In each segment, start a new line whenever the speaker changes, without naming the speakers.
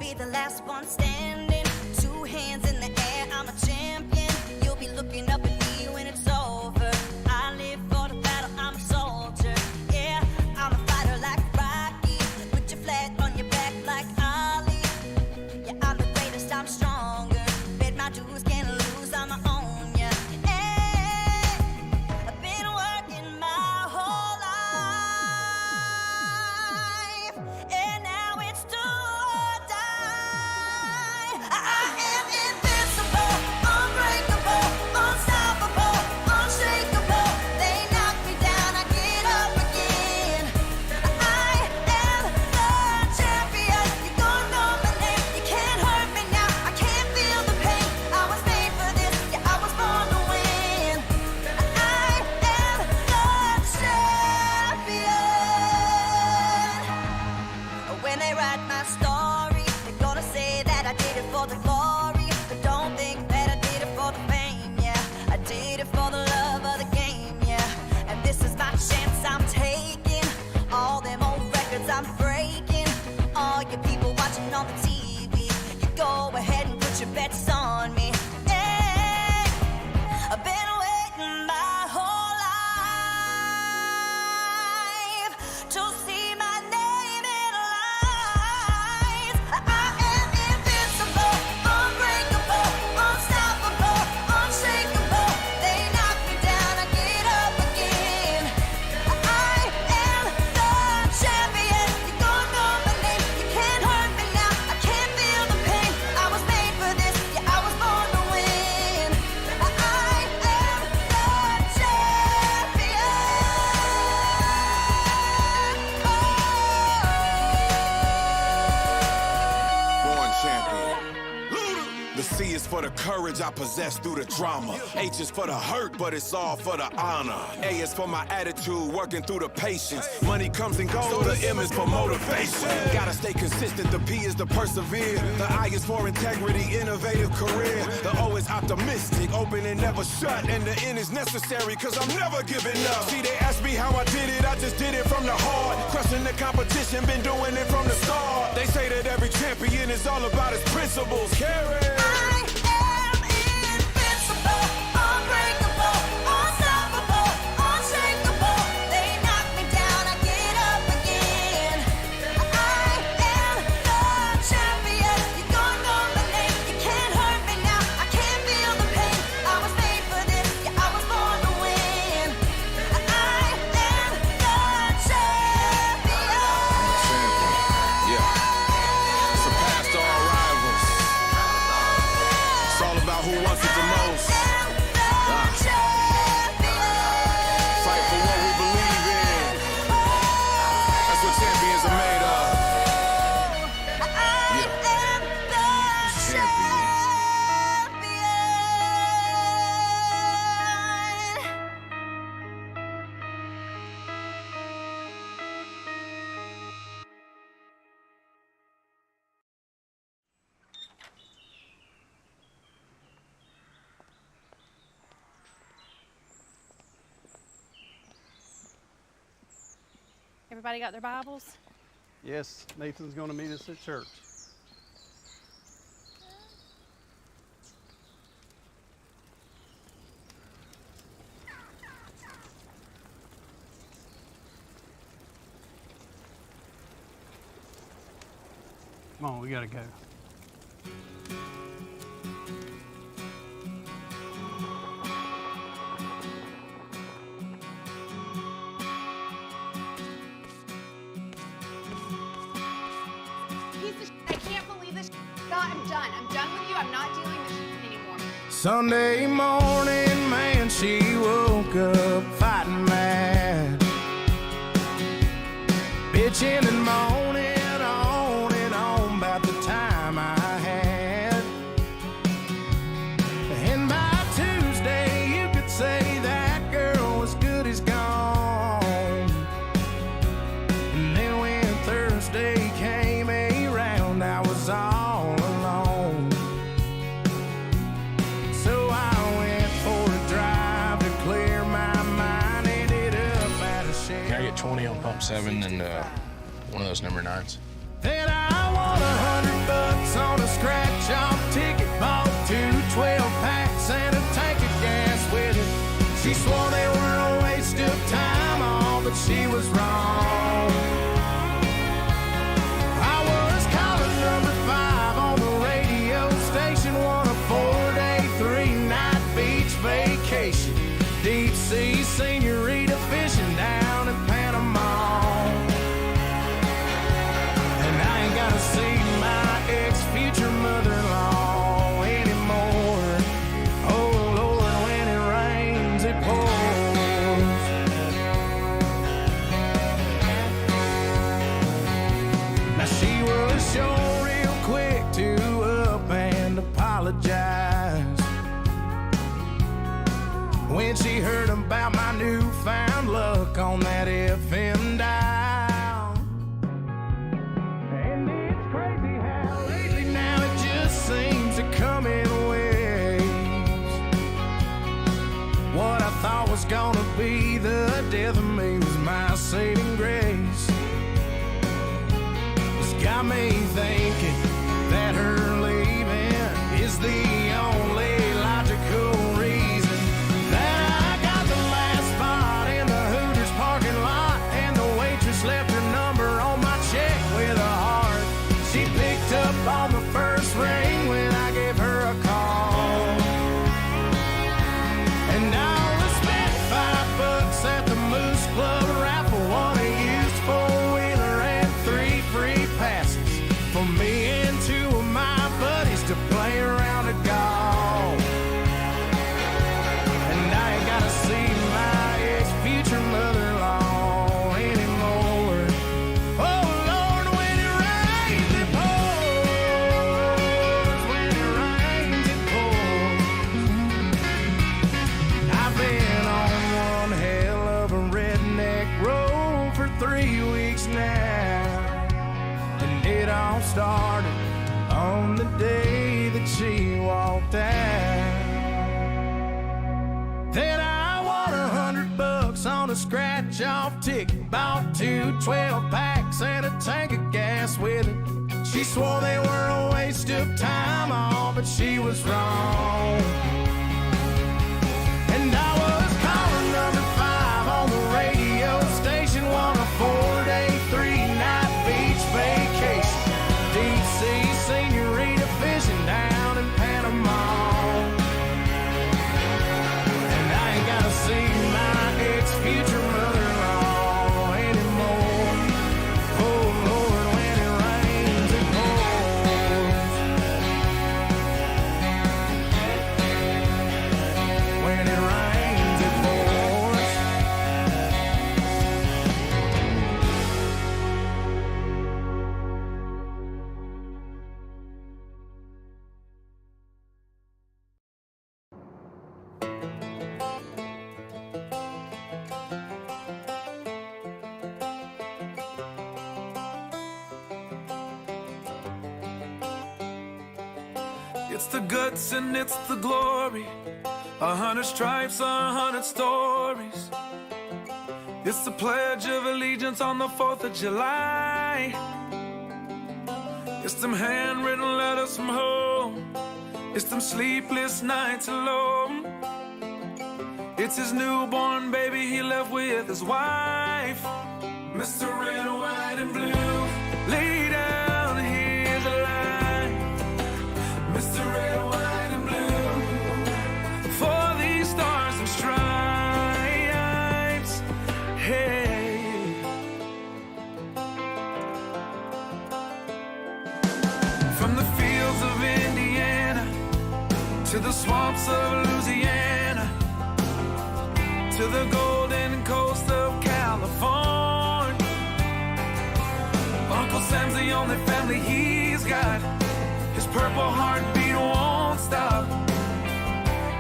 be the last one standing. Two hands in the air, I'm a champion. You'll be looking up at me when it's over. I live for the battle, I'm a soldier. Yeah, I'm a fighter like Rocky. Put your flag on your back like Ali. Yeah, I'm the greatest, I'm stronger. Bet my dues, can't lose, I'm my own, yeah. Hey, I've been working my whole life, and now it's do or die. I am invincible, unbreakable, unstoppable, unshakable. They knock me down, I get up again. I am the champion. You're gonna know my name. You can't hurt me now. I can't feel the pain. I was made for this. Yeah, I was born to win. I am the champion. When they write my story, they're gonna say that I did it for the glory. But don't think that I did it for the fame, yeah. I did it for the love of the game, yeah. And this is my chance I'm taking. All them old records I'm breaking. All you people watching on the TV, you go ahead and put your bets on me. Hey, I've been waiting my whole life to see my name in lights. I am invincible, unbreakable, unstoppable, unshakable. They knock me down, I get up again. I am the champion. You're gonna know my name. You can't hurt me now. I can't feel the pain. I was made for this. Yeah, I was born to win. I am the champion.
Born champion. The C is for the courage I possess through the drama. H is for the hurt, but it's all for the honor. A is for my attitude, working through the patience. Money comes and goes, so the M is for motivation. Gotta stay consistent, the P is to persevere. The I is for integrity, innovative career. The O is optimistic, open and never shut. And the N is necessary, cause I'm never giving up. See, they ask me how I did it, I just did it from the heart. Crushing the competition, been doing it from the start. They say that every champion is all about his principles. Carry.
I am invincible, unbreakable, unstoppable, unshakable. They knock me down, I get up again. I am the champion. You're gonna know my name. You can't hurt me now. I can't feel the pain. I was made for this. Yeah, I was born to win. I am the champion.
Yeah. Surpassed all rivals. It's all about who wants it the most. Fight for what we believe in. That's what champions are made of. Yeah. Champion.
Everybody got their Bibles?
Yes, Nathan's going to meet us at church. Come on, we gotta go.
Piece of shit. I can't believe this shit. I'm done. I'm done with you. I'm not dealing with this shit anymore.
Sunday morning, man, she woke up fighting mad, bitching and moaning on and on about the time I had. And by Tuesday, you could say that girl was good as gone. And then when Thursday came around, I was all alone. So I went for a drive to clear my mind. Ended up at a shed.
Can I get 20 on pump 7 and one of those number 9s?
Then I want $100 bucks on a scratch-off ticket. Bought 2 12-packs and a tank of gas with it. She swore they were a waste of time, all but she was wrong. I was calling number 5 on the radio station, won a 4-day, 3-night beach vacation. Deep sea senorita fishing down in Panama. And I ain't gotta see my ex-future mother-in-law anymore. Oh Lord, when it rains, it pours. Now she was sure real quick to up and apologize when she heard about my newfound luck on that FM dial. And it's crazy how lately now it just seems to come in waves. What I thought was gonna be the death of me was my saving grace. It's got me thinking that her leaving is the only logical reason that I got the last spot in the Hooters parking lot, and the waitress left her number on my check with a heart. She picked up on the first ring when I gave her a call. And I only spent $5 at the Moose Club raffle, won a used 4-wheeler and 3 free passes for me and 2 of my buddies to play around a golf. And I ain't gotta see my ex-future mother-in-law anymore. Oh Lord, when it rains, it pours. When it rains, it pours. I've been on one hell of a redneck road for 3 weeks now, and it all started on the day that she walked out. Then I won $100 on a scratch-off ticket, bought 2 12-packs and a tank of gas with it. She swore they were a waste of time, all but she was wrong. And I was calling number 5 on the radio station, won a 4-day, 3-night beach vacation. Deep sea senorita fishing down in Panama. And I ain't gotta see my ex-future mother-in-law anymore. Oh Lord, when it rains, it pours. When it rains, it pours.
It's the guts and it's the glory. 100 stripes, 100 stories. It's the Pledge of Allegiance on the 4th of July. It's them handwritten letters from home. It's them sleepless nights alone. It's his newborn baby he left with his wife. Mr. Red, White, and Blue, lay down his life. Mr. Red, White, and Blue, for these stars and stripes. Hey. From the fields of Indiana to the swamps of Louisiana, to the golden coast of California, Uncle Sam's the only family he's got. His purple heartbeat won't stop,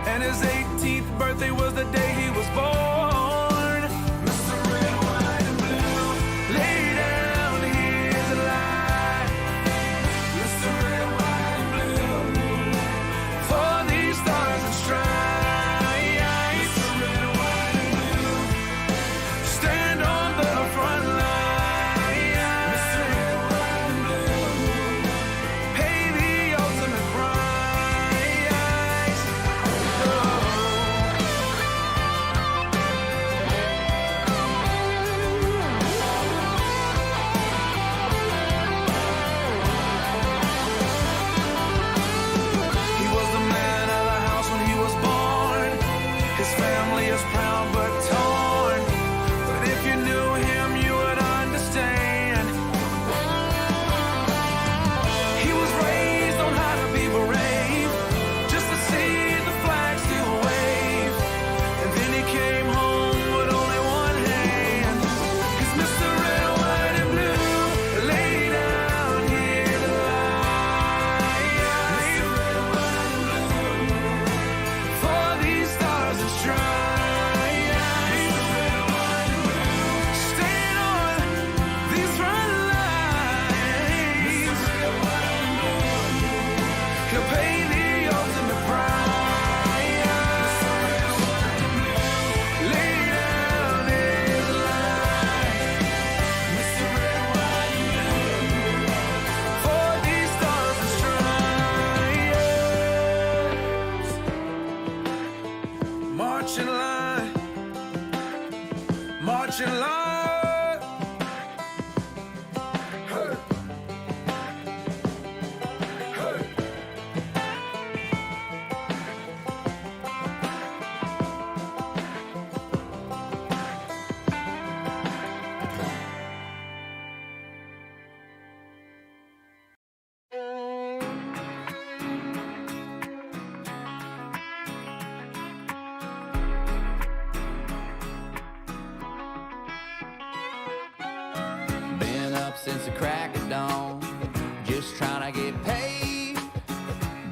and his 18th birthday was the day he was born. Mr. Red, White, and Blue, lay down his life. Mr. Red, White, and Blue, for these stars and stripes. Mr. Red, White, and Blue, stand on the front line. Mr. Red, White, and Blue, pay
since the crack of dawn. Just trying to get paid.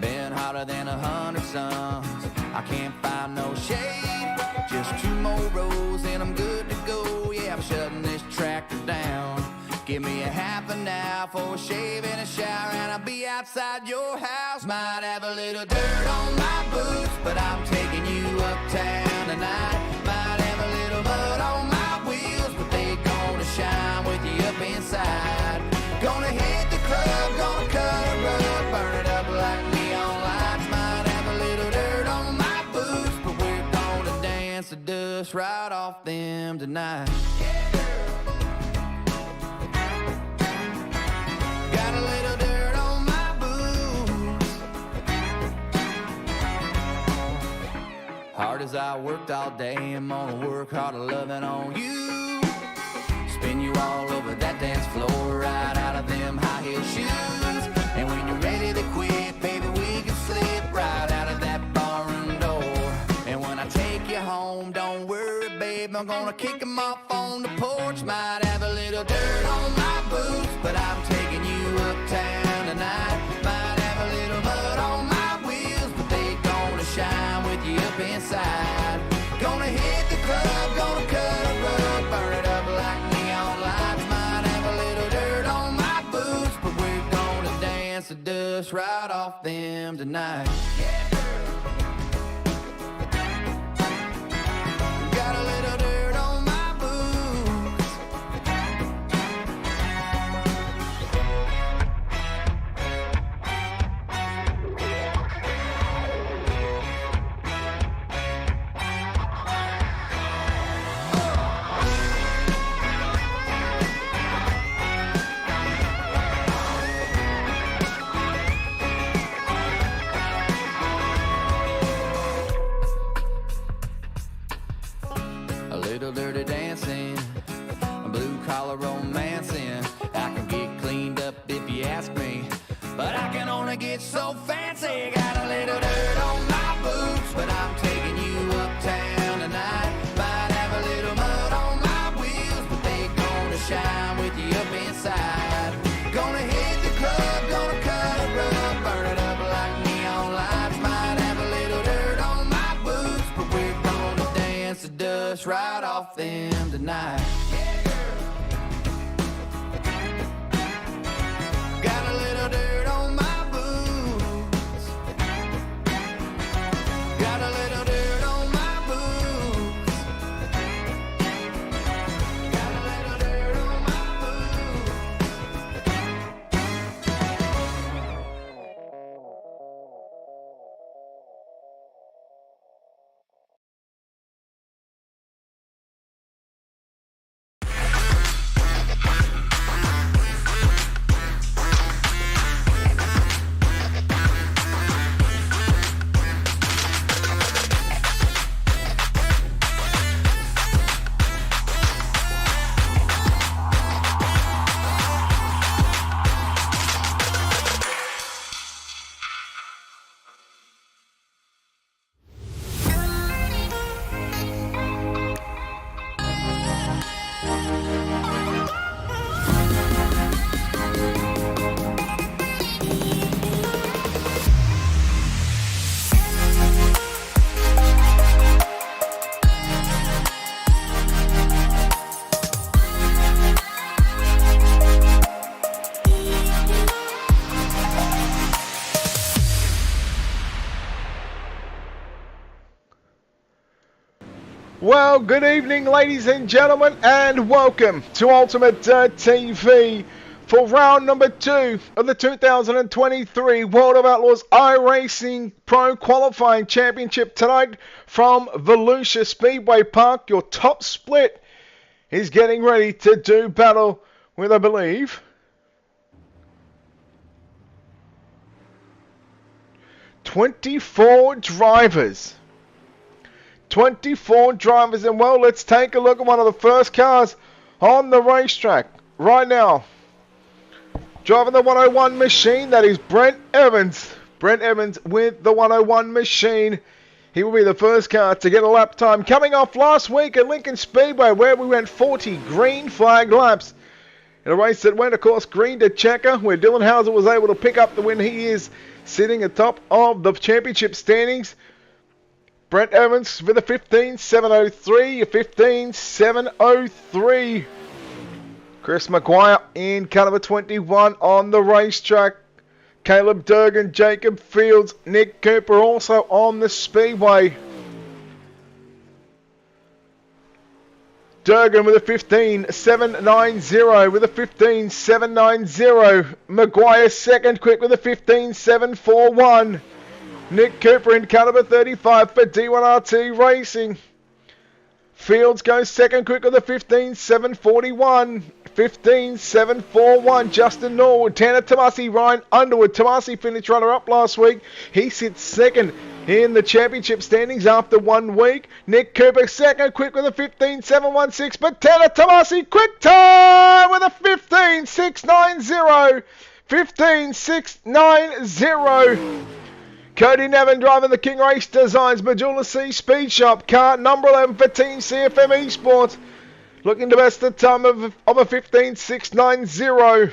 Been hotter than 100 suns. I can't find no shade. Just 2 more rows and I'm good to go. Yeah, I'm shutting this tractor down. Give me a half an hour for a shave and a shower, and I'll be outside your house. Might have a little dirt on my boots, but I'm taking you uptown tonight. Might have a little mud on my wheels, but they gonna shine with you up inside. Gonna hit the club, gonna cut a rug, burn it up like neon lights. Might have a little dirt on my boots, but we're gonna dance the dust right off them tonight. Got a little dirt on my boots. Hard as I worked all day, I'm gonna work harder loving on you. Spin you all over that dance floor, right out of them high heel shoes. And when you're ready to quit, baby, we can slip right out of that barroom door. And when I take you home, don't worry, babe, I'm gonna kick 'em off on the porch. Might have a little dirt on my boots, but I'm taking you uptown tonight. Might have a little mud on my wheels, but they gonna shine with you up inside. Gonna hit the club, gonna cut a rug, burn it up like neon lights. Might have a little dirt on my boots, but we're gonna dance the dust right off them tonight. Got a little dirt on my boots. A little dirty dancing, a blue collar romancing. I can get cleaned up if you ask me, but I can only get so fancy. Got a little dirt on my boots, but I'm taking you uptown tonight. Might have a little mud on my wheels, but they gonna shine with you up inside. Gonna hit the club, gonna cut a rug, burn it up like neon lights. Might have a little dirt on my boots, but we're gonna dance the dust right off them tonight. Got a little dirt on my boots. Got a little dirt on my boots. Got a little dirt on my boots.
Well, good evening, ladies and gentlemen, and welcome to Ultimate TV for round number 2 of the 2023 World of Outlaws iRacing Pro Qualifying Championship tonight from Volusia Speedway Park. Your top split is getting ready to do battle with, I believe, 24 drivers. 24 drivers, and well, let's take a look at one of the first cars on the racetrack right now. Driving the 101 machine, that is Brent Evans. Brent Evans with the 101 machine. He will be the first car to get a lap time. Coming off last week at Lincoln Speedway, where we went 40 green flag laps. In a race that went, of course, green to checker, where Dylan Hauser was able to pick up the win. He is sitting atop of the championship standings. Brent Evans with a 15.703, a 15.703. Chris Maguire in car number 21 on the racetrack. Caleb Durgan, Jacob Fields, Nick Cooper also on the speedway. Durgan with a 15.790 with a 15.790. Maguire second quick with a 15.741. Nick Cooper in car number 35 for D1RT Racing. Fields goes second quick with a 15.741. 15.741. Justin Norwood, Tanner Tomasi, Ryan Underwood. Tomasi finished runner-up last week. He sits second in the championship standings after 1 week. Nick Cooper second quick with a 15.716. But Tanner Tomasi quick time with a 15.690. 15.690. Cody Nevin driving the King Race Designs Volusia Speed Shop. Car number 11 for Team CFM Esports. Looking to best the time of a 15.690.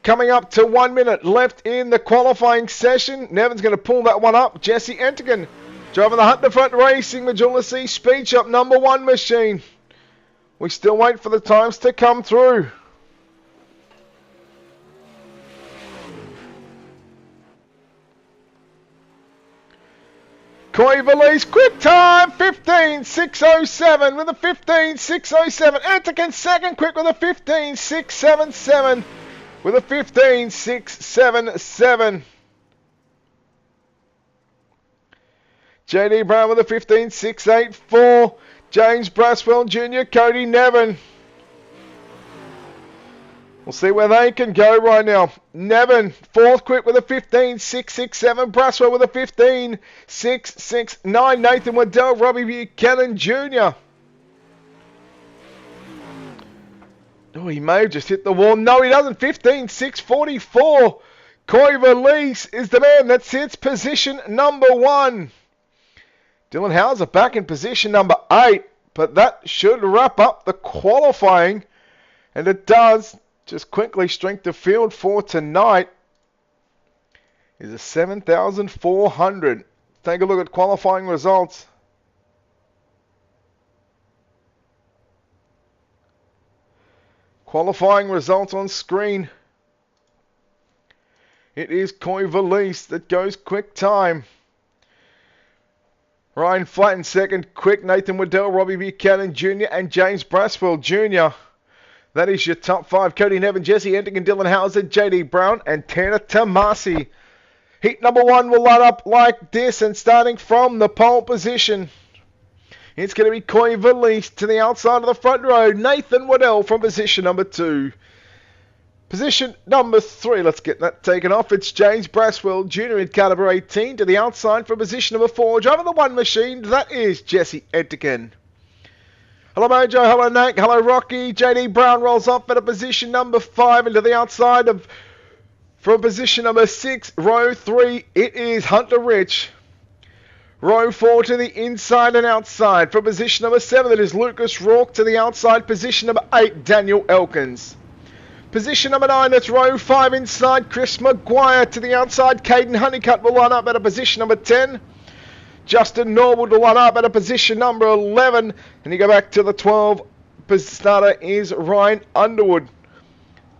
Coming up to 1 minute left in the qualifying session. Nevin's going to pull that one up. Jesse Entigan driving the Hunter Front Racing Volusia Speed Shop number 1 machine. We still wait for the times to come through. Corey Valise, quick time, 15.607 with a 15.607. Entigan second quick with a 15.677 with a 15.677. JD Brown with a 15.684. James Braswell Jr., Cody Nevin. We'll see where they can go right now. Nevin, fourth quick with a 15.667. Braswell with a 15.669. Nathan Waddell, Robbie Buchanan Jr. Oh, he may have just hit the wall. No, he doesn't. 15.644. Corey Valise is the man that sits position number 1. Dylan Hauser back in position number 8. But that should wrap up the qualifying. And it does. Just quickly, strength of field for tonight is a 7,400. Take a look at qualifying results. Qualifying results on screen. It is Coy Valise that goes quick time. Ryan Flatten second quick. Nathan Waddell, Robbie Buchanan Jr. and James Braswell Jr. That is your top 5. Cody Nevin, Jesse Entigan, Dylan Hauser, JD Brown, and Tanner Tomasi. Heat number 1 will line up like this, and starting from the pole position, it's going to be Coy Valise to the outside of the front row. Nathan Waddell from position number 2. Position number 3, let's get that taken off. It's James Braswell Jr. in car number 18 to the outside from position number 4. Driving the 1 machine, that is Jesse Entigan. Hello Mojo, hello Nate, hello Rocky. JD Brown rolls off at a position number 5 into the outside of, from position number 6, row 3, it is Hunter Rich. Row 4 to the inside and outside. From position number 7, it is Lucas Rourke to the outside. Position number 8, Daniel Elkins. Position number 9, it's row 5 inside, Chris Maguire to the outside. Caden Honeycutt will line up at a position number 10. Justin Norwood will line up at a position number 11. And you go back to the 12. Starter is Ryan Underwood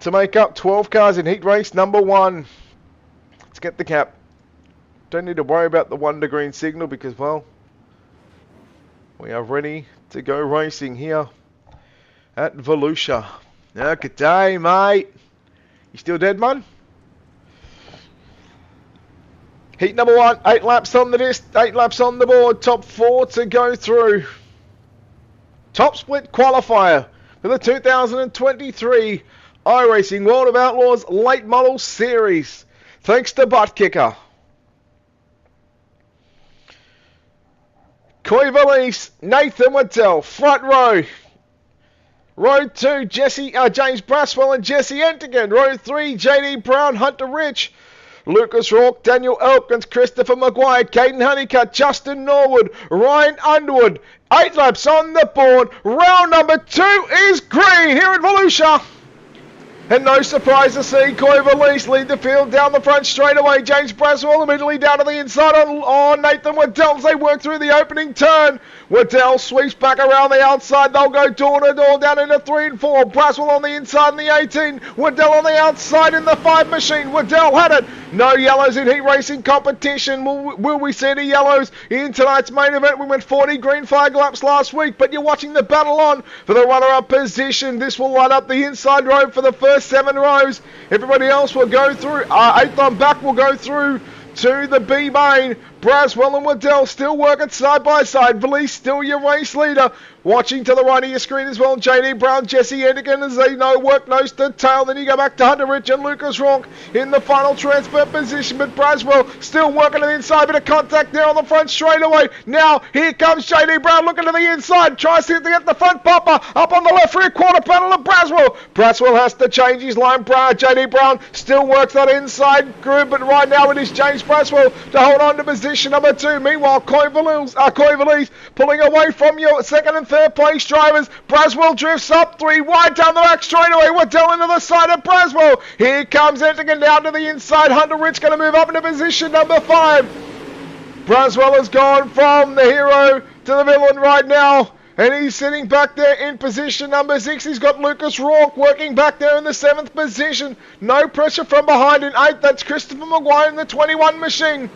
to make up 12 cars in heat race number 1. Let's get the cap. Don't need to worry about the wonder green signal because, well, we are ready to go racing here at Volusia. Now, good day, mate. You still dead, man? Heat number 1, 8 laps on the disc, 8 laps on the board, top 4 to go through. Top split qualifier for the 2023 iRacing World of Outlaws Late Model Series. Thanks to Buttkicker. Coy Valise, Nathan Waddell, front row. Row 2, James Braswell and Jesse Entigan. Row 3, JD Brown, Hunter Rich. Lucas Rourke, Daniel Elkins, Christopher Maguire, Caden Honeycutt, Justin Norwood, Ryan Underwood. 8 laps on the board. Round number 2 is green here at Volusia. And no surprise to see Coy Valise lead the field down the front straight away. James Braswell immediately down to the inside on Nathan Waddell as they work through the opening turn. Waddell sweeps back around the outside. They'll go door to door down into 3 and 4. Braswell on the inside in the 18. Waddell on the outside in the 5 machine. Waddell had it. No yellows in heat racing competition. Will we see any yellows in tonight's main event? We went 40 green flag laps last week, but you're watching the battle on for the runner-up position. This will line up the inside road for the first 7 rows. Everybody else will go through. 8th on back will go through to the B main. Braswell and Waddell still working side by side. Valise still your race leader. Watching to the right of your screen as well, JD Brown, Jesse Endigan as they work nose to tail. Then you go back to Hunter Rich and Lucas Rourke in the final transfer position. But Braswell still working to the inside. Bit of contact there on the front straightaway. Now here comes JD Brown looking to the inside. Tries to get the front bumper up on the left rear quarter panel of Braswell. Braswell has to change his line. JD Brown still works that inside group. But right now it is James Braswell to hold on to position number 2. Meanwhile, Coy Valise pulling away from your second and third place drivers. Braswell drifts up 3 wide down the back straightaway. Waddell into the side of Braswell. Here comes Endigan down to the inside. Hunter Rich going to move up into position number 5. Braswell has gone from the hero to the villain right now. And he's sitting back there in position number 6. He's got Lucas Rourke working back there in the 7th position. No pressure from behind in 8th. That's Christopher Maguire in the 21 machine.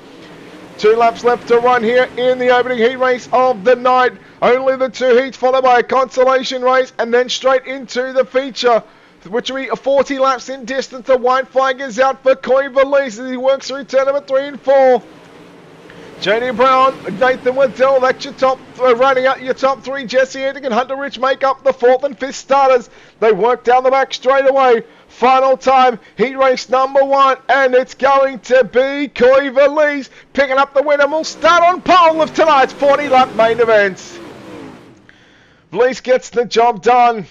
2 laps left to run here in the opening heat race of the night. Only the 2 heats followed by a consolation race and then straight into the feature, which will be 40 laps in distance. The white flag is out for Coy Valise as he works through turn number 3 and 4. JD Brown, Nathan Waddell, that's your top, running out your top 3. Jesse Endigan, Hunter Rich make up the 4th and 5th starters. They work down the back straight away. Final time, heat race number 1, and it's going to be Coy Valise picking up the win, and we'll start on pole of tonight's 40-lap main event. Valise gets the job done.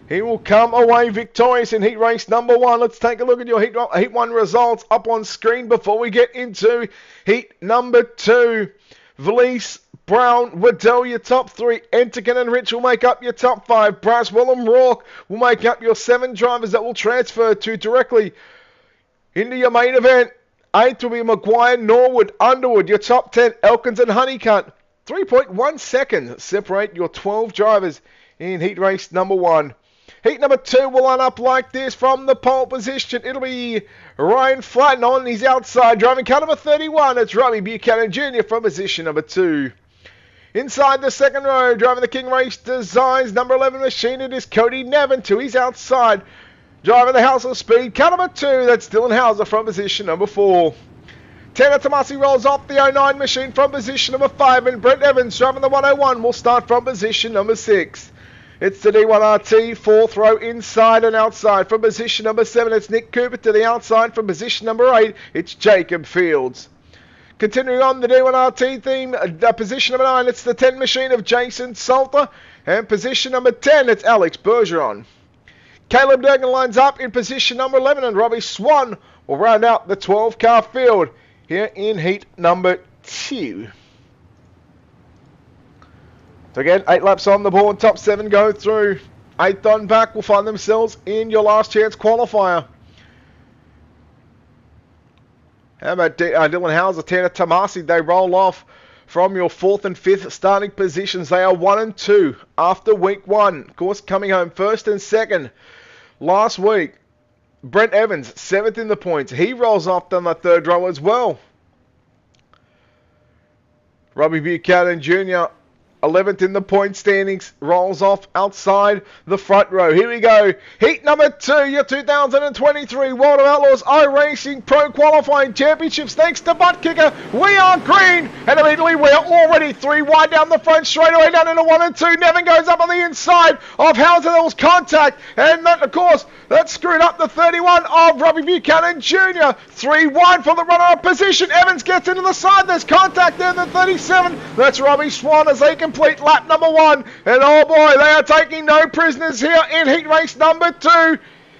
He will come away victorious in heat race number 1. Let's take a look at your heat 1 results up on screen before we get into heat number 2. Valise, Brown, Waddell, your top 3. Endigan and Rich will make up your top 5. Braswell and Rourke will make up your 7 drivers that will transfer to directly into your main event. 8th will be Maguire, Norwood, Underwood, your top 10. Elkins and Honeycutt. 3.1 seconds separate your 12 drivers in heat race number 1. Heat number 2 will line up like this from the pole position. It'll be Ryan Flatten on his outside, driving car number 31. It's Robbie Buchanan Jr. from position number 2. Inside the second row, driving the King Race Designs number 11 machine, it is Cody Nevin to his outside. Driving the House of Speed, car number 2, that's Dylan Hauser from position number 4. Tanner Tomasi rolls off the 09 machine from position number 5, and Brent Evans driving the 101 will start from position number 6. It's the D1RT, 4th row inside and outside. From position number 7, it's Nick Cooper to the outside. From position number 8, it's Jacob Fields. Continuing on the D1RT theme, position number 9, it's the 10 machine of Jason Salter. And position number 10, it's Alex Bergeron. Caleb Durgan lines up in position number 11, and Robbie Swan will round out the 12-car field here in heat number 2. So again, 8 laps on the board, top 7 go through. 8th on back will find themselves in your last chance qualifier. How about Dylan Hauser, Tanner Tomasi? They roll off from your 4th and 5th starting positions. They are 1 and 2 after week 1. Of course, coming home 1st and 2nd last week. Brent Evans, 7th in the points. He rolls off down the 3rd row as well. Robbie Buchanan Jr., 11th in the point standings, rolls off outside the front row. Here we go. Heat number 2, your 2023 World of Outlaws iRacing Pro Qualifying Championships. Thanks to Buttkicker, we are green. And immediately we are already 3 wide down the front, straight away down into 1 and 2. Nevin goes up on the inside of Hauser. There was contact. And that, of course, that screwed up the 31 of Robbie Buchanan Jr. 3 wide for the runner-up position. Evans gets into the side. There's contact there in the 37. That's Robbie Swan as they complete lap number 1. And oh boy, they are taking no prisoners here in heat race number 2.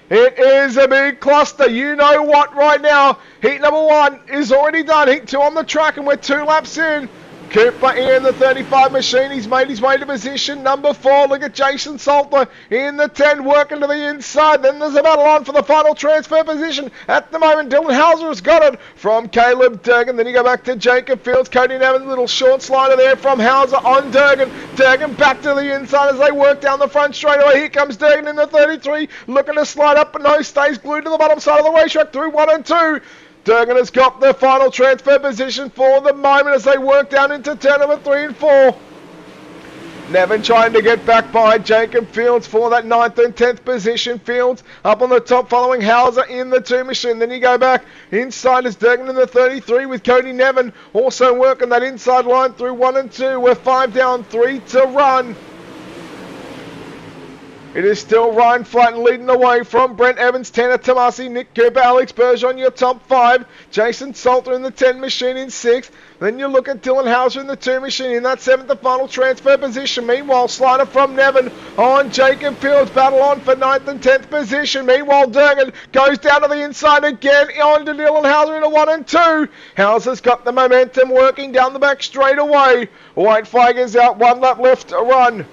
It is a big cluster. You know what right now? Heat number 1 is already done. Heat 2 on the track, and we're 2 laps in. Cooper in the 35 machine. He's made his way to position number 4. Look at Jason Salter in the 10, working to the inside. Then there's a battle on for the final transfer position. At the moment, Dylan Hauser has got it from Caleb Durgan. Then you go back to Jacob Fields. Cody Nevin, little short slider there from Hauser on Durgan. Durgan back to the inside as they work down the front straightaway. Here comes Durgan in the 33, looking to slide up, but no, stays glued to the bottom side of the racetrack through 1 and 2. Durgan has got the final transfer position for the moment as they work down into turn number 3 and 4. Nevin trying to get back by Jacob Fields for that 9th and 10th position. Fields up on the top following Hauser in the 2 machine. Then you go back inside as Durgan in the 33 with Cody Nevin also working that inside line through 1 and 2. We're 5 down, 3 to run. It is still Ryan Flatten leading the way from Brent Evans, Tanner Tomasi, Nick Cooper, Alex Bergeron, your top 5. Jason Salter in the 10 machine in 6th. Then you look at Dylan Hauser in the 2 machine in that 7th and final transfer position. Meanwhile, slider from Nevin on Jacob Fields. Battle on for 9th and 10th position. Meanwhile, Durgan goes down to the inside again on to Dylan Hauser in a 1 and 2. Hauser's got the momentum working down the back straight away. White flag is out, 1 lap left to run.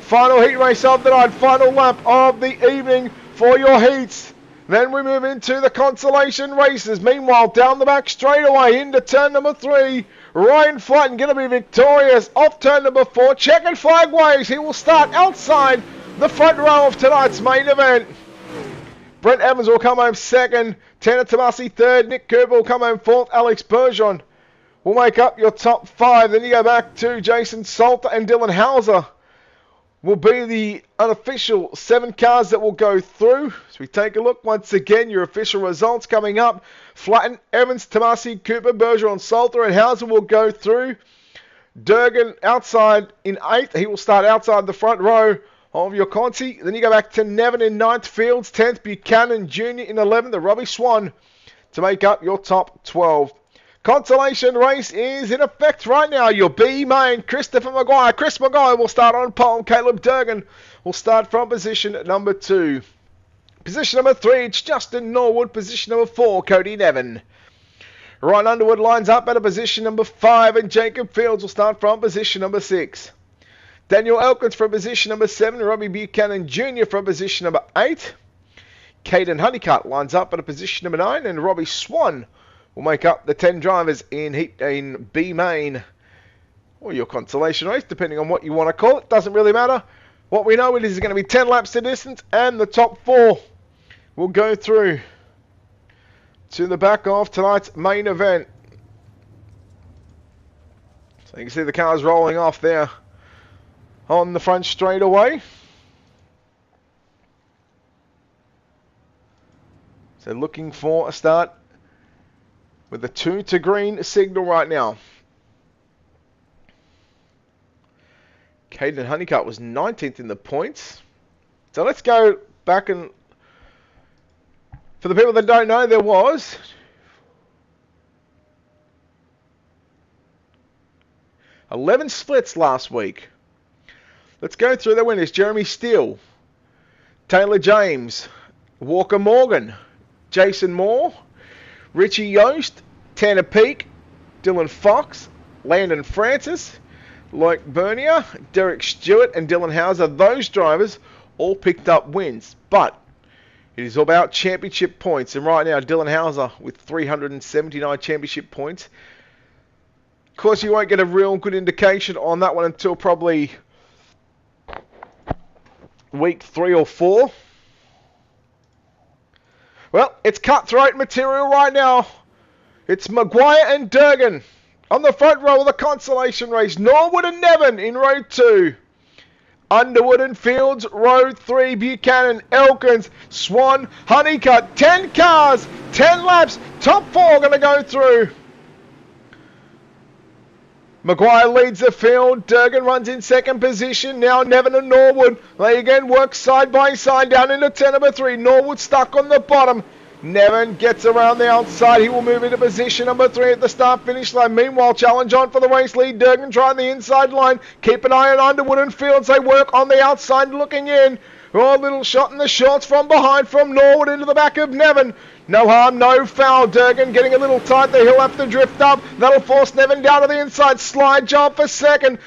Final heat race of the night, final lap of the evening for your heats. Then we move into the consolation races. Meanwhile, down the back straightaway into turn number 3. Ryan Flatten going to be victorious off turn number 4. Checkered flag waves. He will start outside the front row of tonight's main event. Brent Evans will come home 2nd. Tanner Tomasi 3rd. Nick Cooper will come home 4th. Alex Bergeron will make up your top 5. Then you go back to Jason Salter and Dylan Hauser. Will be the unofficial 7 cars that will go through. So we take a look once again. Your official results coming up. Flatten, Evans, Tomasi, Cooper, Bergeron, Salter, and Hauser will go through. Durgan outside in 8th. He will start outside the front row of your Conti. Then you go back to Nevin in 9th. Fields 10th. Buchanan Jr. in 11th. The Robbie Swan to make up your top 12. Consolation race is in effect right now. Your B main, Christopher Maguire. Chris Maguire will start on pole. Caleb Durgan will start from position number 2. Position number 3, it's Justin Norwood. Position number 4, Cody Nevin. Ryan Underwood lines up at a position number 5, and Jacob Fields will start from position number 6. Daniel Elkins from position number 7. Robbie Buchanan Jr. from position number 8. Caden Honeycutt lines up at a position number 9, and Robbie Swan will make up the 10 drivers in B main, or your consolation race, depending on what you want to call it. Doesn't really matter. What we know is going to be 10 laps to distance, and the top 4 will go through to the back of tonight's main event. So you can see the cars rolling off there on the front straightaway. So looking for a start with the 2 to green signal right now. Caden Honeycutt was 19th in the points. So let's go back and, for the people that don't know, there was 11 splits last week. Let's go through the winners. Jeremy Steele, Taylor James, Walker Morgan, Jason Moore, Richie Yost, Tanner Peake, Dylan Fox, Landon Francis, Luke Bernier, Derek Stewart, and Dylan Hauser. Those drivers all picked up wins, but it is all about championship points. And right now, Dylan Hauser with 379 championship points. Of course, you won't get a real good indication on that one until probably week 3 or 4. Well, it's cutthroat material right now. It's Maguire and Durgan on the front row of the consolation race. Norwood and Nevin in row 2. Underwood and Fields, row 3. Buchanan, Elkins, Swan, Honeycutt. 10 cars, 10 laps. Top 4 going to go through. Maguire leads the field. Durgan runs in 2nd position. Now Nevin and Norwood. They again work side by side down into turn number 3. Norwood stuck on the bottom. Nevin gets around the outside. He will move into position number 3 at the start-finish line. Meanwhile, challenge on for the race lead. Durgan trying the inside line. Keep an eye on Underwood and Fields. They work on the outside looking in. Oh, little shot in the shorts from behind from Norwood into the back of Nevin. No harm, no foul. Durgan getting a little tight there. He'll have to drift up. That'll force Nevin down to the inside. Slide job for second.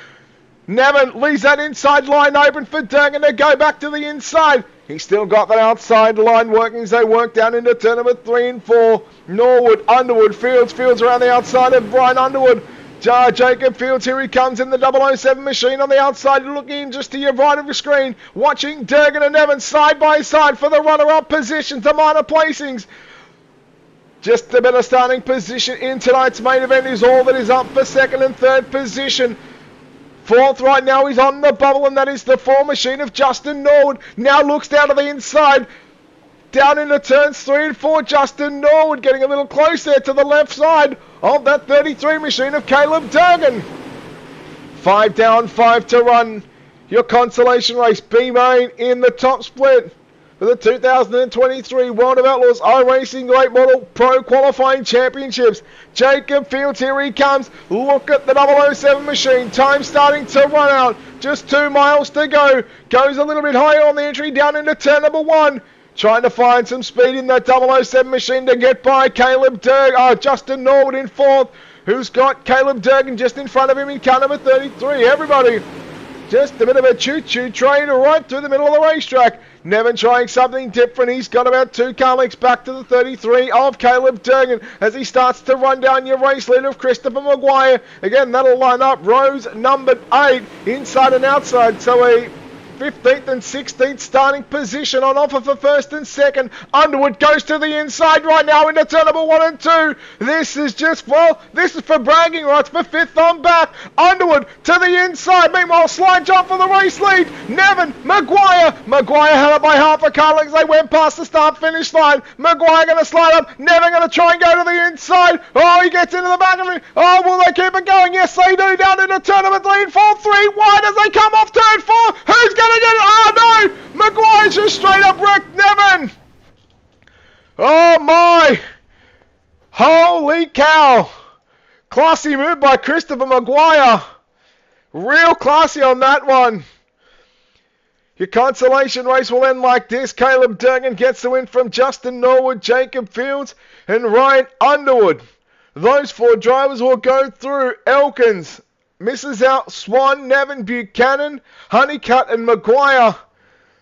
Nevin leaves that inside line open for Durgan to go back to the inside. He's still got that outside line working as they work down into turn number 3 and 4. Norwood, Underwood, Fields around the outside of Brian Underwood. Jacob Fields, here he comes in the 007 machine on the outside, looking just to your right of the screen, watching Durgan and Nevin side by side for the runner-up position to minor placings. Just a better starting position in tonight's main event is all that is up for second and third position. Fourth right now is on the bubble, and that is the 4 machine of Justin Norwood. Now looks down to the inside. Down into turns 3 and 4, Justin Norwood getting a little closer to the left side of that 33 machine of Caleb Durgan. 5 down, 5 to run. Your consolation race, B-Main in the top split for the 2023 World of Outlaws iRacing Late Model Pro Qualifying Championships. Jacob Fields, here he comes. Look at the 007 machine. Time starting to run out. Just 2 miles to go. Goes a little bit higher on the entry down into turn number 1. Trying to find some speed in that 007 machine to get by Justin Norwood in 4th, who's got Caleb Durgan just in front of him in car number 33. Everybody, just a bit of a choo-choo train right through the middle of the racetrack. Nevin trying something different. He's got about 2 car lengths back to the 33 of Caleb Durgan as he starts to run down your race leader of Christopher Maguire. Again, that'll line up rows numbered 8 inside and outside. So a 15th and 16th starting position on offer for first and second. Underwood goes to the inside right now into turn number 1 and 2. This is just, well, this is for bragging rights for 5th on back. Underwood to the inside. Meanwhile, slide jump for the race lead. Nevin, Maguire had it by half a car length. They went past the start-finish line. Maguire going to slide up. Nevin going to try and go to the inside. Oh, he gets into the back of it. Oh, will they keep it going? Yes, they do. Down into turn number 3 and 4. 3 wide as they come off turn 4. Who's going to get it? Oh no! Maguire's just straight up wrecked Nevin! Oh my! Holy cow! Classy move by Christopher Maguire. Real classy on that one. Your consolation race will end like this. Caleb Durgan gets the win from Justin Norwood, Jacob Fields, and Ryan Underwood. Those 4 drivers will go through Elkins, misses out Swan, Nevin, Buchanan, Honeycutt and Maguire.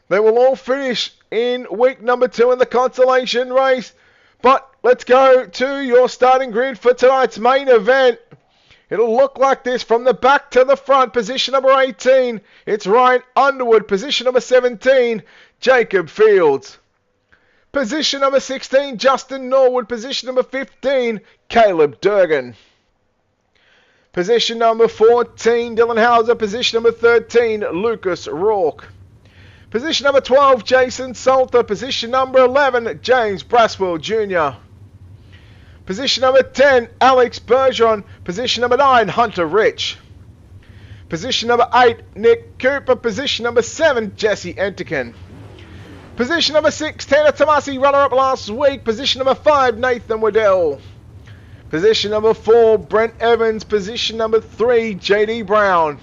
They will all finish in week number 2 in the consolation race. But let's go to your starting grid for tonight's main event. It'll look like this from the back to the front. Position number 18, it's Ryan Underwood. Position number 17, Jacob Fields. Position number 16, Justin Norwood. Position number 15, Caleb Durgan. Position number 14, Dylan Hauser. Position number 13, Lucas Rourke. Position number 12, Jason Salter. Position number 11, James Braswell Jr. Position number 10, Alex Bergeron. Position number 9, Hunter Rich. Position number 8, Nick Cooper. Position number 7, Jesse Enterkin. Position number 6, Tanner Tomasi, runner-up last week. Position number 5, Nathan Waddell. Position number 4, Brent Evans. Position number 3, JD Brown.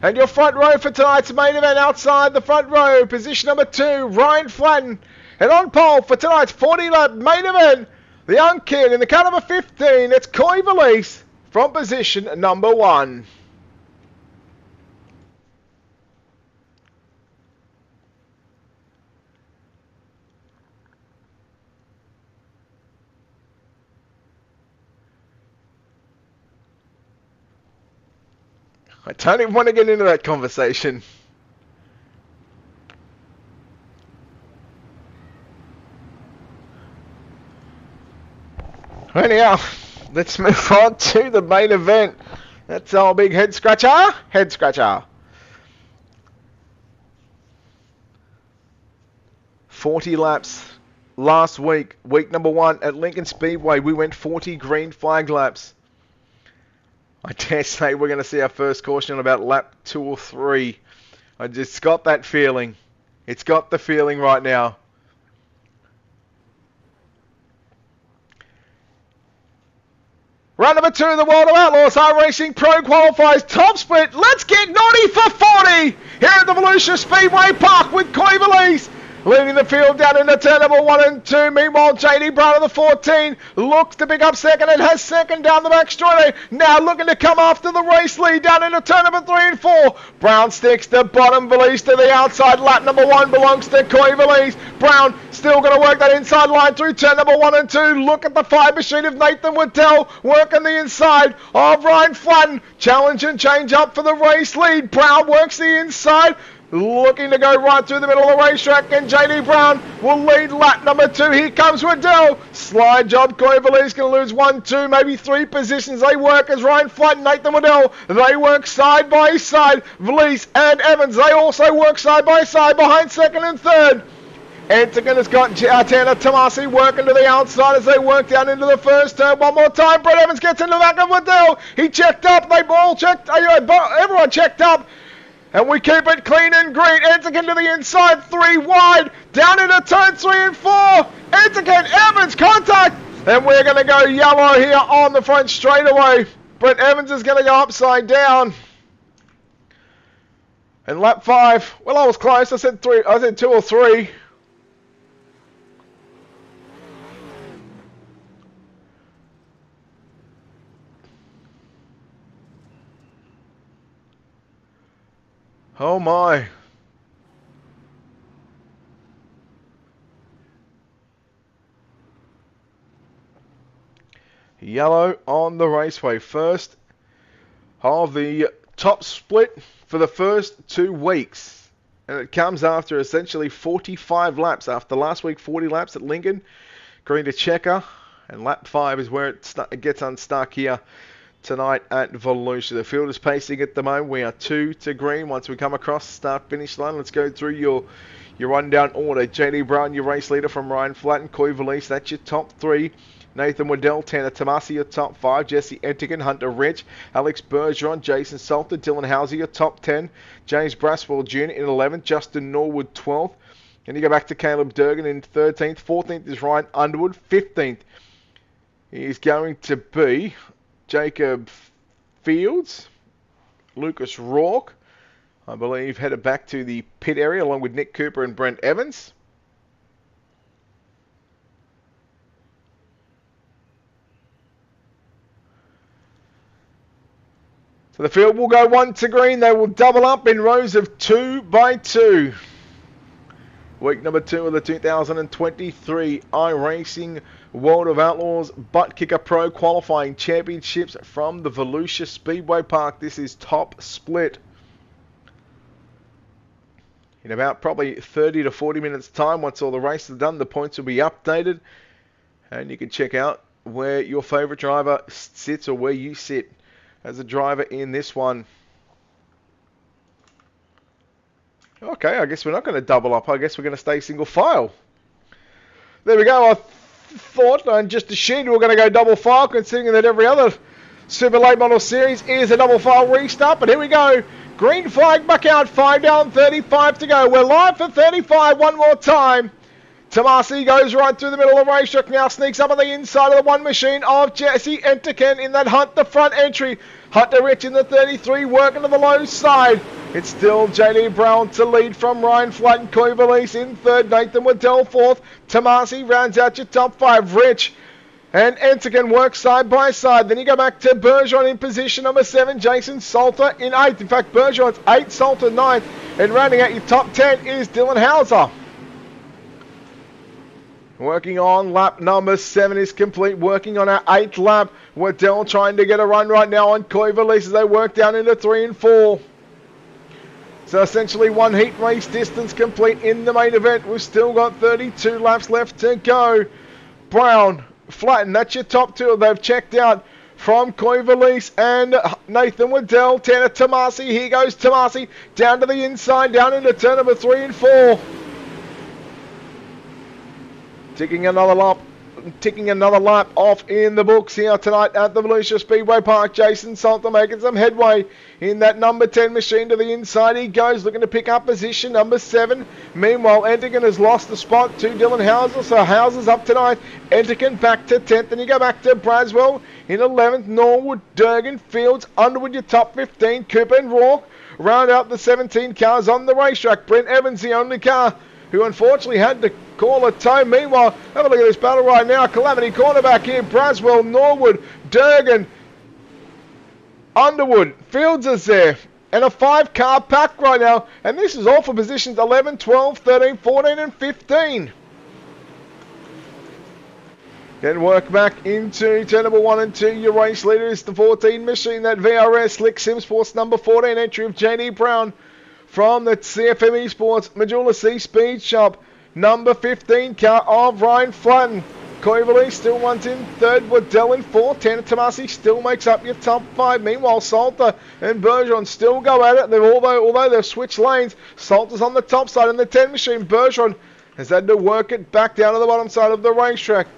And your front row for tonight's main event, outside the front row, position number 2, Ryan Flatton. And on pole for tonight's 40-lap main event, the young kid in the car number 15, it's Coy Valise from position number 1. I don't even want to get into that conversation. Anyhow, let's move on to the main event. That's our big head scratcher. Head scratcher. 40 laps last week. Week number 1 at Lincoln Speedway. We went 40 green flag laps. I dare say we're going to see our first caution on about lap 2 or 3. I just got that feeling. It's got the feeling right now. Round number 2 in the World of Outlaws iRacing Pro Qualifiers top split. Let's get naughty for 40 here at the Volusia Speedway Park with Coy leading the field down into turn number 1 and 2. Meanwhile, JD Brown of the 14 looks to pick up second and has second down the back straight. Now looking to come after the race lead down into turn number 3 and 4. Brown sticks to bottom. Valise to the outside. Lap number 1 belongs to Coy Valise. Brown still going to work that inside line through turn number 1 and 2. Look at the 5 machine of Nathan Waddell working the inside of Ryan Flatton. Challenge and change up for the race lead. Brown works the inside. Looking to go right through the middle of the racetrack, and JD Brown will lead lap number 2. Here comes Waddell. Slide job. Coy Valise going to lose 1, 2, maybe 3 positions. They work as Ryan Flight and Nathan Waddell. They work side by side. Valise and Evans, they also work side by side behind second and third. Antigan has got Tanner Tomasi working to the outside as they work down into the first turn. One more time. Brett Evans gets into the back of Waddell. He checked up. They all checked. Everyone checked up. And we keep it clean and green. Antigan to the inside. 3 wide. Down into turn 3 and 4. Antigan, Evans, contact. And we're going to go yellow here on the front straightaway. Brett Evans is going to go upside down. And lap 5. Well, I was close. I said 3. I said 2 or 3. Oh my. Yellow on the raceway. First of the top split for the first 2 weeks. And it comes after essentially 45 laps. After last week, 40 laps at Lincoln. Green to checker. And lap 5 is where it gets unstuck here tonight at Volusia. The field is pacing at the moment. We are 2 to green. Once we come across the start-finish line, let's go through your rundown order. JD Brown, your race leader from Ryan Flatten. Coy Valise, that's your top 3. Nathan Waddell, Tanner Tomasi, your top 5. Jesse Entigan, Hunter Rich, Alex Bergeron, Jason Salter, Dylan Houser, your top 10. James Braswell Jr. in 11th. Justin Norwood, 12th. And you go back to Caleb Durgan in 13th. 14th is Ryan Underwood. 15th is going to be Jacob Fields, Lucas Rourke, I believe, headed back to the pit area along with Nick Cooper and Brent Evans. So the field will go 1 to green. They will double up in rows of 2 by 2. Week number 2 of the 2023 iRacing World of Outlaws Buttkicker Pro Qualifying Championships from the Volusia Speedway Park. This is top split. In about probably 30 to 40 minutes time, once all the races are done, the points will be updated. And you can check out where your favourite driver sits or where you sit as a driver in this one. Okay, I guess we're not going to double up. I guess we're going to stay single file. There we go. I thought and just assumed we were going to go double file, considering that every other Super Late Model Series is a double file restart. But here we go. Green flag back out. 5 down, 35 to go. We're live for 35 one more time. Tomasi goes right through the middle of the racetrack, now sneaks up on the inside of the 1 machine of Jesse Entiken in that Hunt the front entry. Hunter Rich in the 33, working to the low side. It's still JD Brown to lead from Ryan Flight and Coy Valise in 3rd. Nathan Waddell 4th. Tomasi rounds out your top 5. Rich and Entiken work side by side. Then you go back to Bergeron in position number 7. Jason Salter in 8th. In fact, Bergeron's 8th, Salter 9th. And rounding out your top 10 is Dylan Houser. Working on lap number 7 is complete. Working on our 8th lap. Waddell trying to get a run right now on Coy Valise as they work down into 3 and 4. So essentially 1 heat race distance complete in the main event. We've still got 32 laps left to go. Brown, Flatten, that's your top 2. They've checked out from Coy Valise and Nathan Waddell. Tanner Tomasi, here goes Tomasi. Down to the inside, down into turn number 3 and 4. Ticking another lap off in the books here tonight at the Volusia Speedway Park. Jason Salter making some headway in that number 10 machine. To the inside he goes, looking to pick up position number 7. Meanwhile, Entiken has lost the spot to Dylan Houser, so Houser's up tonight. Entiken back to 10th, and you go back to Braswell in 11th. Norwood, Durgan, Fields, Underwood your top 15. Cooper and Rourke round out the 17 cars on the racetrack. Brent Evans the only car who unfortunately had to call a toe. Meanwhile, have a look at this battle right now. Calamity cornerback here. Braswell, Norwood, Durgan, Underwood, Fields is there. And a 5-car pack right now. And this is all for positions 11, 12, 13, 14 and 15. Getting work back into turn number 1 and 2. Your race leader is the 14 machine. That VRS Slick Sim Sports number 14 entry of JD Brown from the CFM Esports Majula C Speed Shop. Number 15 car of Ryan Flatton. Coiverley still runs in third. Waddell in fourth. Tanner Tomasi still makes up your top 5. Meanwhile, Salter and Bergeron still go at it. Although they've switched lanes, Salter's on the top side in the 10 machine. Bergeron has had to work it back down to the bottom side of the racetrack.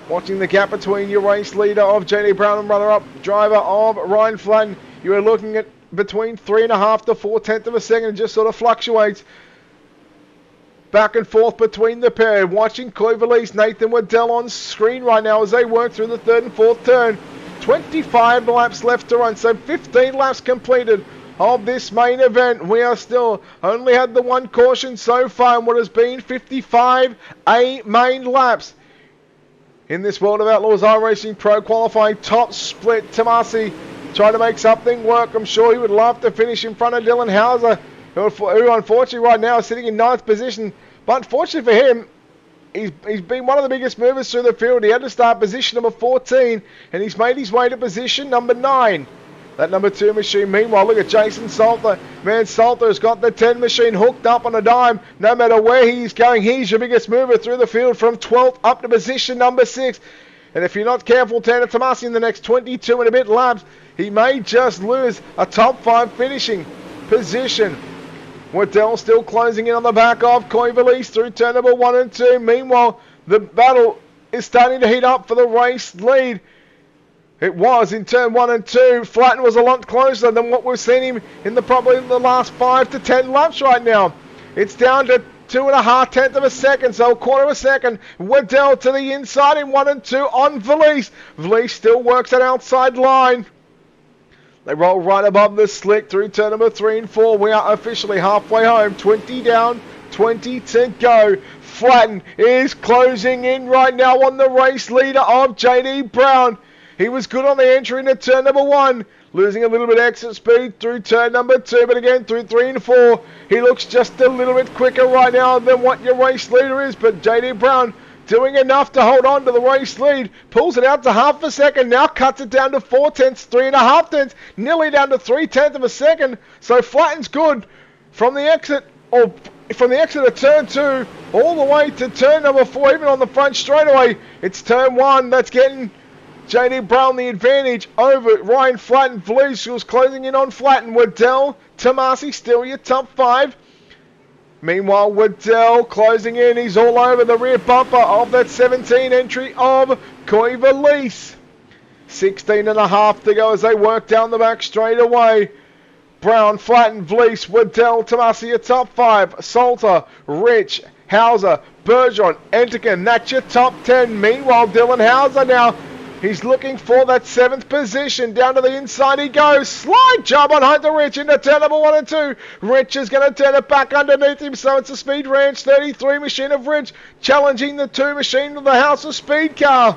Watching the gap between your race leader of JD Brown and runner-up driver of Ryan Flatton. You are looking at between 3.5 to 4/10 of a second. It just sort of fluctuates back and forth between the pair. Watching Cloverleaf's Nathan Waddell on screen right now as they work through the 3rd and 4th turn. 25 laps left to run, so 15 laps completed of this main event. We are still only had the 1 caution so far in what has been 55 main laps. In this World of Outlaws iRacing Pro qualifying top split, Tomasi trying to make something work. I'm sure he would love to finish in front of Dylan Hauser, who unfortunately right now is sitting in 9th position. But unfortunately for him, he's been one of the biggest movers through the field. He had to start position number 14, and he's made his way to position number 9. That number 2 machine, meanwhile, look at Jason Salter. Man, Salter has got the 10 machine hooked up on a dime. No matter where he's going, he's your biggest mover through the field from 12th up to position number 6. And if you're not careful, Tanner Tomasi in the next 22 and a bit laps, he may just lose a top 5 finishing position. Waddell still closing in on the back of Coiverleys through turn number 1 and 2. Meanwhile, the battle is starting to heat up for the race lead. It was in turn 1 and 2. Flatton was a lot closer than what we've seen him in probably the last 5 to 10 laps right now. It's down to 2.5 of a second, so a quarter of a second. Waddell to the inside in 1 and 2 on Valise. Valise still works that outside line. They roll right above the slick through turn number 3 and 4. We are officially halfway home. 20 down, 20 to go. Flatton is closing in right now on the race leader of JD Brown. He was good on the entry into turn number 1. Losing a little bit of exit speed through turn number 2. But again, through 3 and 4, he looks just a little bit quicker right now than what your race leader is. But JD Brown doing enough to hold on to the race lead. Pulls it out to half a second. Now cuts it down to 4/10, 3.5 tenths. Nearly down to 3/10 of a second. So Flatton's good from the exit of turn 2 all the way to turn number 4, even on the front straightaway. It's turn 1 that's getting JD Brown the advantage over Ryan Flatton. Valise was closing in on Flatton. Waddell, Tomasi still your top 5. Meanwhile, Waddell closing in. He's all over the rear bumper of that 17 entry of Coiverleys. 16.5 to go as they work down the back straight away. Brown, Flatton, Vlies, Waddell, Tomasi, your top 5. Salter, Rich, Hauser, Bergeron, Enterkin. That's your top 10. Meanwhile, Dylan Hauser now, he's looking for that 7th position. Down to the inside he goes. Slide job on Hunter Rich into turn number 1 and 2. Rich is going to turn it back underneath him, so it's a Speed Ranch 33 machine of Rich challenging the 2 machine of the House of Speed car.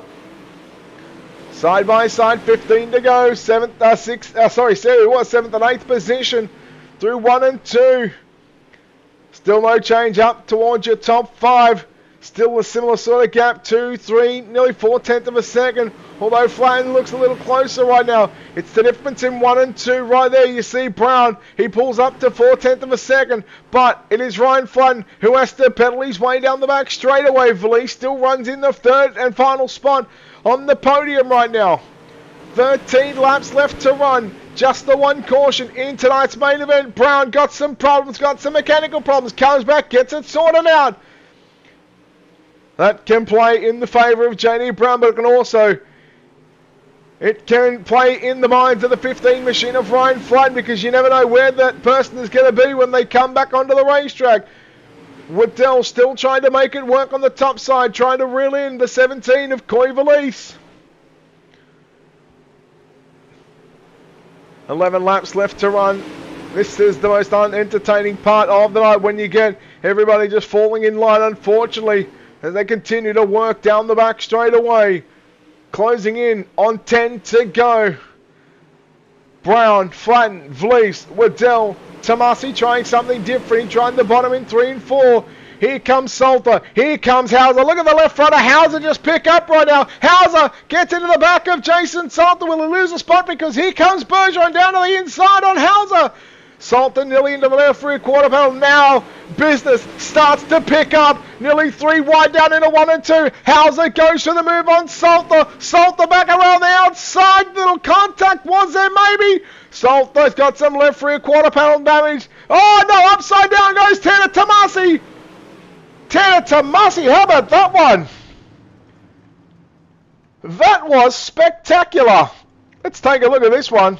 Side by side, 15 to go. 7th and 8th position through 1 and 2. Still no change up towards your top 5. Still a similar sort of gap, 2, 3, nearly 4/10 of a second. Although Flatton looks a little closer right now. It's the difference in 1 and 2 right there. You see Brown, he pulls up to 4/10 of a second. But it is Ryan Flatton who has to pedal his way down the back straight away. Valise still runs in the 3rd and final spot on the podium right now. 13 laps left to run. Just the 1 caution in tonight's main event. Brown got some problems, got some mechanical problems. Comes back, gets it sorted out. That can play in the favour of JD Brown, but it can play in the minds of the 15 machine of Ryan Flatton, because you never know where that person is going to be when they come back onto the racetrack. Waddell still trying to make it work on the top side, trying to reel in the 17 of Coiverleys. 11 laps left to run. This is the most unentertaining part of the night when you get Everybody just falling in line, unfortunately, as they continue to work down the back straight away. Closing in on 10 to go. Brown, Flatton, Vlies, Waddell, Tomasi trying something different. He tried the bottom in 3 and 4. Here comes Salter. Here comes Hauser. Look at the left front of Hauser just pick up right now. Hauser gets into the back of Jason Salter. Will he lose a spot? Because here comes Bergeron down to the inside on Hauser. Salter nearly into the left rear quarter panel. Now business starts to pick up. Nearly 3 wide down into 1 and 2. Hauser goes for the move on Salter. Salter back around the outside. Little contact was there maybe. Salter's got some left rear quarter panel damage. Oh no, upside down goes Tanner Tomasi. Tanner Tomasi, how about that one? That was spectacular. Let's take a look at this one.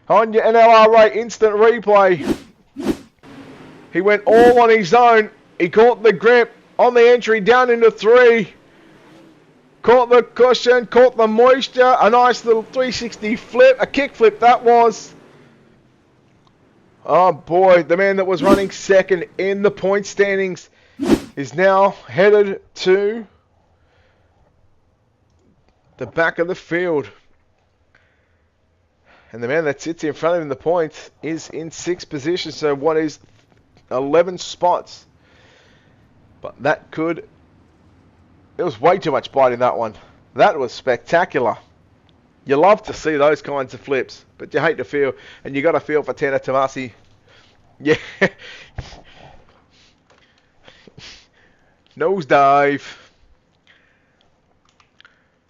On your NLRA instant replay. He went all on his own. He caught the grip on the entry down into 3. Caught the cushion, caught the moisture. A nice little 360 flip, a kick flip that was. Oh boy, the man that was running second in the point standings is now headed to the back of the field. And the man that sits in front of him in the points is in 6th position. So what is 11 spots? But that could... There was way too much bite in that one. That was spectacular. You love to see those kinds of flips. But you hate to feel... And you got to feel for Tanner Tomasi. Yeah. Nosedive.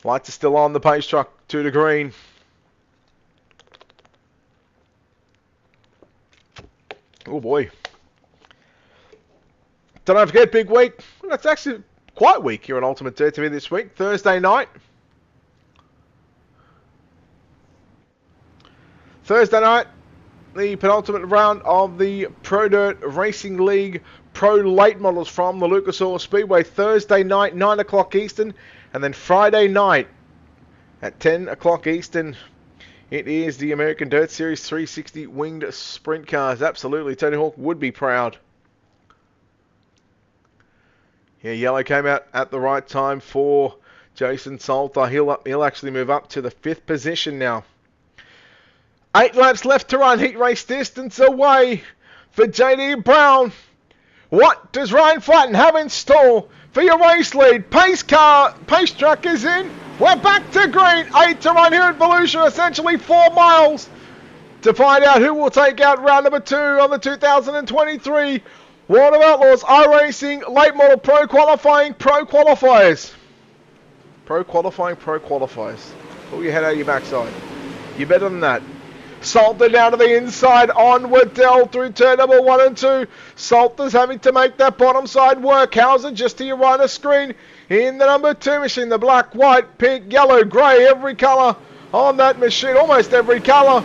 Lights are still on the pace truck to the green. Oh boy. Don't forget, big week. That's actually quite weak here on Ultimate Dirt TV this week. Thursday night. The penultimate round of the Pro Dirt Racing League Pro Late Models from the Volusia Speedway. Thursday night, 9 o'clock Eastern. And then Friday night at 10 o'clock Eastern. It is the American Dirt Series 360 winged sprint cars. Absolutely, Tony Hawk would be proud. Yeah, yellow came out at the right time for Jason Salter. He'll actually move up to the 5th position now. 8 laps left to run. Heat race distance away for JD Brown. What does Ryan Flatton have in store for your race lead? Pace truck is in. We're back to green. 8 to run here at Volusia, essentially 4 miles to find out who will take out round number 2 on the 2023 World of Outlaws iRacing Late Model Pro Qualifying Pro Qualifiers. Pro Qualifying Pro Qualifiers. Pull your head out of your backside. You're better than that. Salter down to the inside on Waddell through turn number 1 and 2. Salter's having to make that bottom side work. Hauser just to your right of screen in the number 2 machine. The black, white, pink, yellow, grey, every colour on that machine. Almost every colour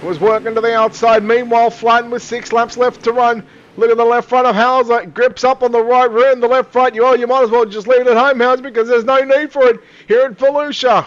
was working to the outside. Meanwhile, Flatton with 6 laps left to run. Look at the left front of Hauser. Grips up on the right rear and the left front. You might as well just leave it at home, Hauser, because there's no need for it here at Volusia.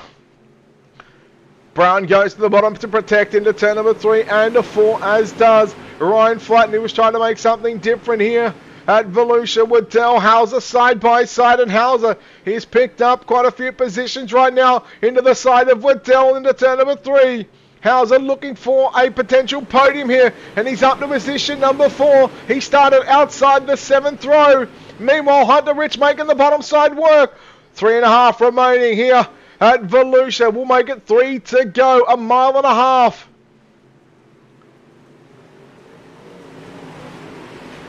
Brown goes to the bottom to protect into turn number 3 and a 4, as does Ryan Flatton. He was trying to make something different here at Volusia. Waddell, Hauser side by side, and Hauser, he's picked up quite a few positions right now into the side of Waddell into turn number 3. Hauser looking for a potential podium here, and he's up to position number 4. He started outside the 7th row. Meanwhile, Hunter Rich making the bottom side work. 3.5 remaining here at Volusia. We'll make it 3 to go. 1.5 miles.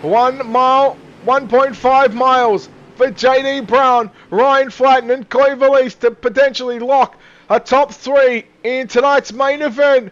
1 mile, 1.5 miles for JD Brown, Ryan Flatton and Coy Valise to potentially lock a top 3 in tonight's main event.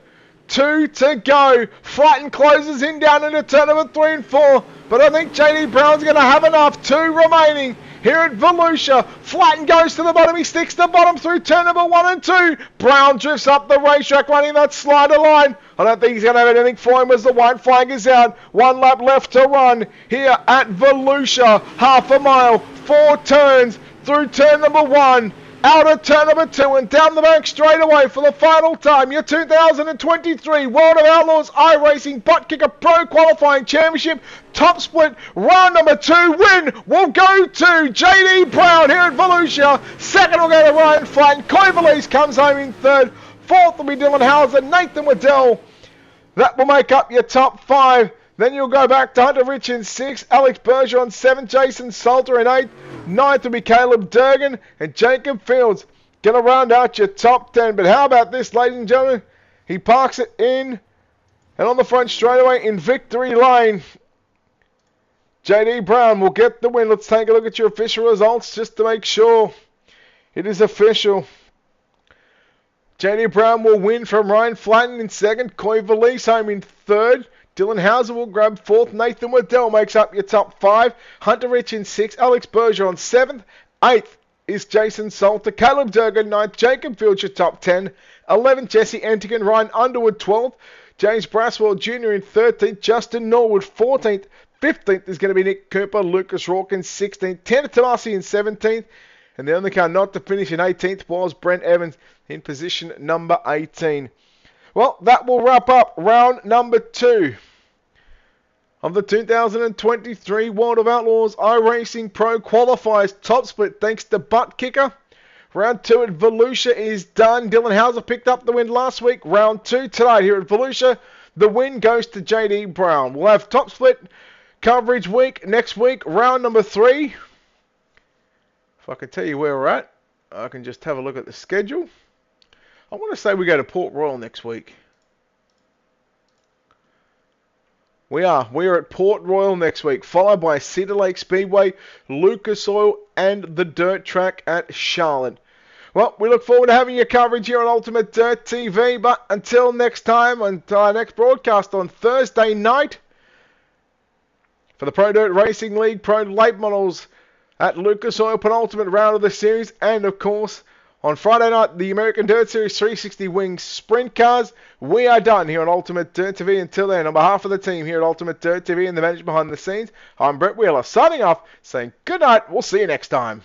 2 to go. Flatton closes in down into turn number 3 and 4. But I think JD Brown's going to have enough. 2 remaining here at Volusia. Flatton goes to the bottom. He sticks the bottom through turn number 1 and 2. Brown drifts up the racetrack running that slider line. I don't think he's going to have anything for him as the white flag is out. 1 lap left to run here at Volusia. 1/2 mile, 4 turns through turn number 1. Out of turn number 2 and down the bank straight away for the final time. Your 2023 World of Outlaws iRacing Buttkicker Pro Qualifying Championship top split round number 2 win will go to JD Brown here at Volusia. Second will go to Ryan Flatton. Coy Valise comes home in third. Fourth will be Dylan Hauser, Nathan Waddell. That will make up your top 5. Then you'll go back to Hunter Rich in 6th, Alex Bergeron 7th, Jason Salter in 8th, 9th will be Caleb Durgan, and Jacob Fields going to round out your top 10. But how about this, ladies and gentlemen? He parks it in, and on the front straightaway in victory lane, JD Brown will get the win. Let's take a look at your official results just to make sure it is official. JD Brown will win from Ryan Flatton in 2nd, Coy Valise home in 3rd, Dylan Hauser will grab 4th. Nathan Waddell makes up your top 5. Hunter Rich in 6th. Alex Bergeron 7th. 8th is Jason Salter. Caleb Durgan 9th. Jacob Fields your top 10. 11th Jesse Entigan. Ryan Underwood 12th. James Braswell Jr. in 13th. Justin Norwood 14th. 15th is going to be Nick Cooper. Lucas Rourke in 16th. Tanner Tomasi in 17th. And the only car not to finish in 18th was Brent Evans in position number 18. Well, that will wrap up round number 2 of the 2023 World of Outlaws iRacing Pro Qualifiers top split thanks to Buttkicker. Round 2 at Volusia is done. Dylan Hauser picked up the win last week. Round 2 tonight here at Volusia. The win goes to JD Brown. We'll have top split coverage week next week. Round number 3. If I can tell you where we're at, I can just have a look at the schedule. I want to say we go to Port Royal next week. We are at Port Royal next week, followed by Cedar Lake Speedway, Lucas Oil, and the dirt track at Charlotte. Well, we look forward to having your coverage here on Ultimate Dirt TV, but until next time, until our next broadcast on Thursday night, for the Pro Dirt Racing League Pro Late Models at Lucas Oil, penultimate round of the series, and of course, on Friday night, the American Dirt Series 360 Wings Sprint Cars. We are done here on Ultimate Dirt TV. Until then, on behalf of the team here at Ultimate Dirt TV and the management behind the scenes, I'm Brett Wheeler signing off, saying good night. We'll see you next time.